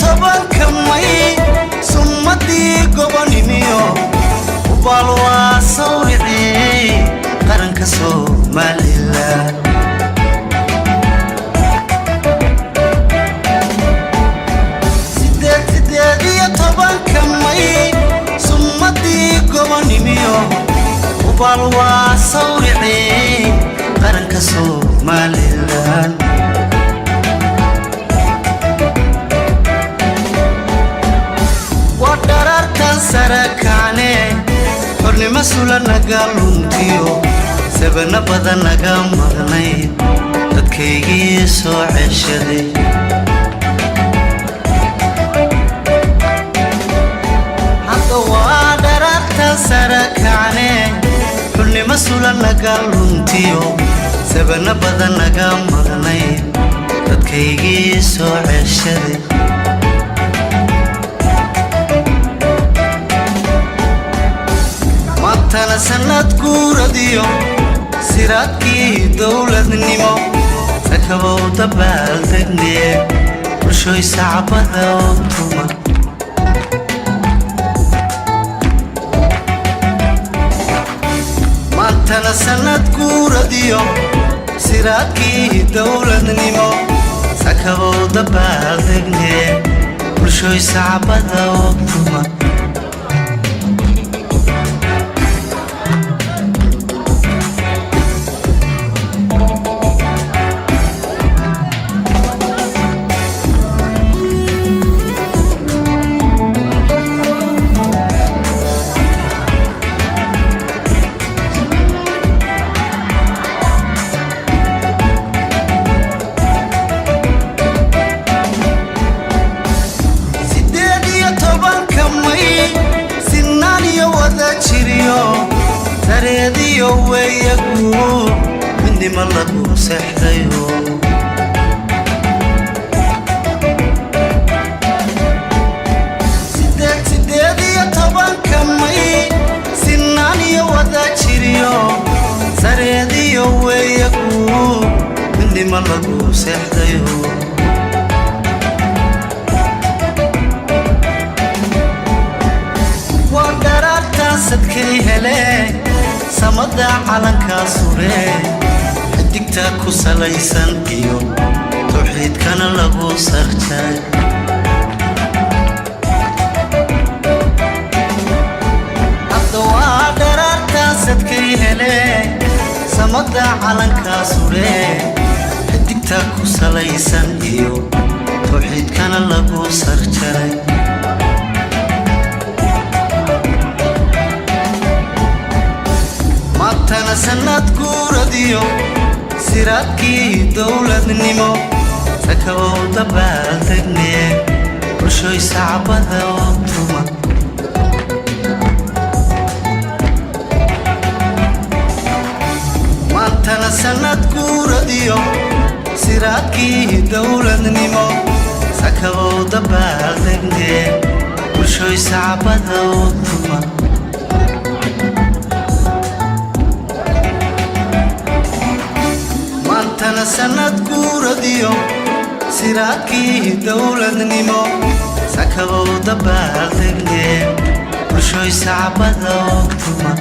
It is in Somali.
toban kamay summadii gobonimiyo ubalwa sawircii qaranka Somaliland toban kamay summadii gobonimiyo ubalwa sawircii qaranka Somaliland wadarartan sarakane korni masula naga luntiyo sabana badan naga maqnay dadkaygii soo ceshaday sarakane kulli masula naga luntiyo sabana badan naga maqnay dadkaygii soo ceshaday maantana sanad guuradiyo siraadkii dowladnimo sakabow dabaaldegne bulshoy sacbada oo tuma maantana sanad guuradiyo siraadkii dowladnimo sakabow dabaaldegne bulshoy sacbada oo tuma tareediyo weeyagu midnimo lagu seexdayo sideed toban kamay sinaan iyo wada jiriyo tareediyo weeyagu midnimo lagu seexdayo sadkay hele samada calanka sure xidigta ku salaysan iyo tawxiidkana lagu sarjay adwa dararta sadkay hele samada calanka sure xidigta ku salaysan iyo tawxiidkana lagu sarjay maantana sanad guuradiyo siraadkii dowladnimo sakabow dabaaldegne bulshoy sacbada oo tuma maantana sanad guuradiyo siraadkii dowladnimo sakabow dabaaldegne bulshoy sacbada oo tuma maantana sanad guuradiyo siraadkii dowladnimo sakabow dabaaldegne bulshoy sacbada oo tuma